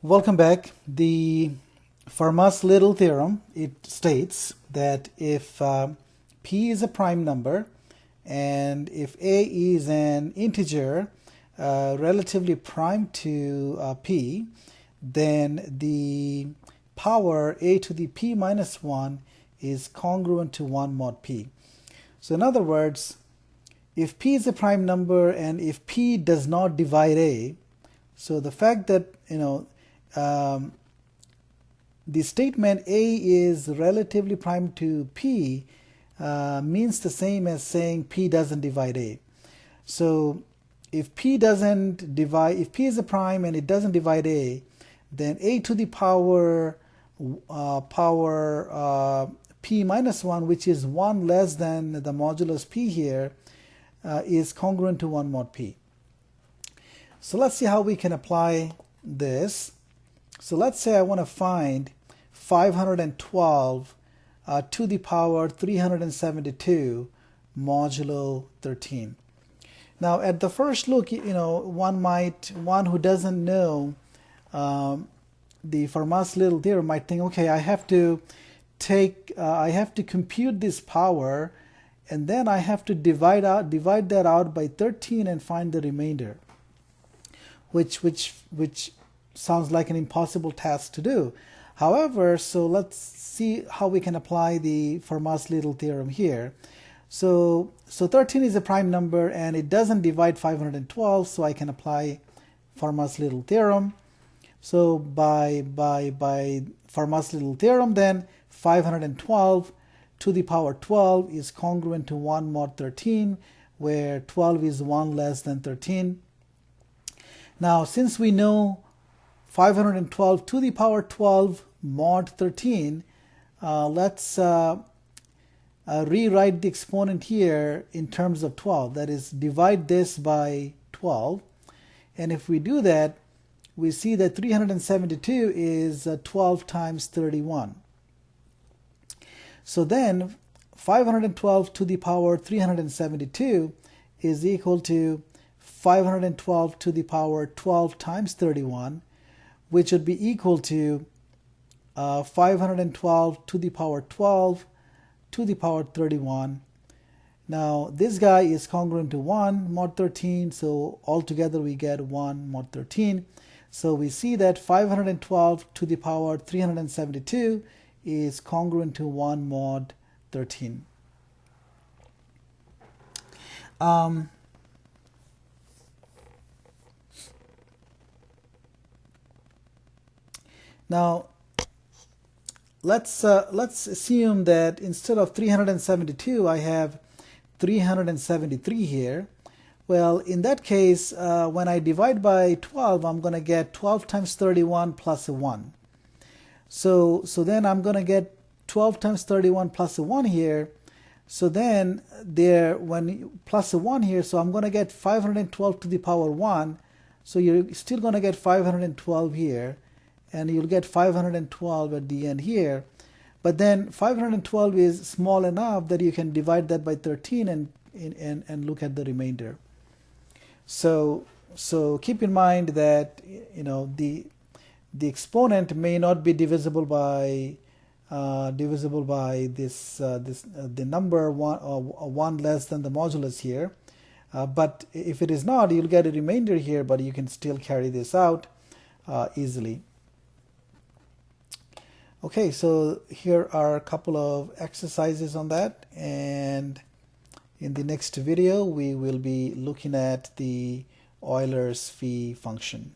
Welcome back. The Fermat's little theorem, it states that if p is a prime number and if a is an integer relatively prime to p, then the power a to the p minus 1 is congruent to 1 mod p. So in other words, if p is a prime number and if p does not divide a, so the fact that the statement a is relatively prime to p means the same as saying p doesn't divide a. So if p doesn't divide, if p is a prime and it doesn't divide a, then a to the power p minus 1, which is 1 less than the modulus p here, is congruent to 1 mod p. So let's see how we can apply this. So let's say I want to find 512 to the power 372 modulo 13. Now at the first look, one who doesn't know the Fermat's little theorem might think, okay, I have to compute this power, and then I have to divide that out by 13 and find the remainder, which sounds like an impossible task to do. However, so let's see how we can apply the Fermat's little theorem here. So 13 is a prime number and it doesn't divide 512, so I can apply Fermat's little theorem. So by Fermat's little theorem, then 512 to the power 12 is congruent to 1 mod 13, where 12 is 1 less than 13. Now, since we know 512 to the power 12 mod 13, let's rewrite the exponent here in terms of 12. That is, divide this by 12. And if we do that, we see that 372 is 12 times 31. So then 512 to the power 372 is equal to 512 to the power 12 times 31, which would be equal to 512 to the power 12 to the power 31. Now this guy is congruent to 1 mod 13, so altogether we get 1 mod 13. So we see that 512 to the power 372 is congruent to 1 mod 13. Now let's assume that instead of 372 I have 373 here. Well, in that case, when I divide by 12, I'm going to get 12 times 31 plus a 1. So then I'm going to get 12 times 31 plus a 1 here. So then plus a 1 here, so I'm going to get 512 to the power 1. So you're still going to get 512 here, and you'll get 512 at the end here. But then 512 is small enough that you can divide that by 13 and look at the remainder. So keep in mind that the exponent may not be divisible by this the number 1 less than the modulus here, but if it is not, you'll get a remainder here, but you can still carry this out easily. Okay, so here are a couple of exercises on that, and in the next video we will be looking at the Euler's phi function.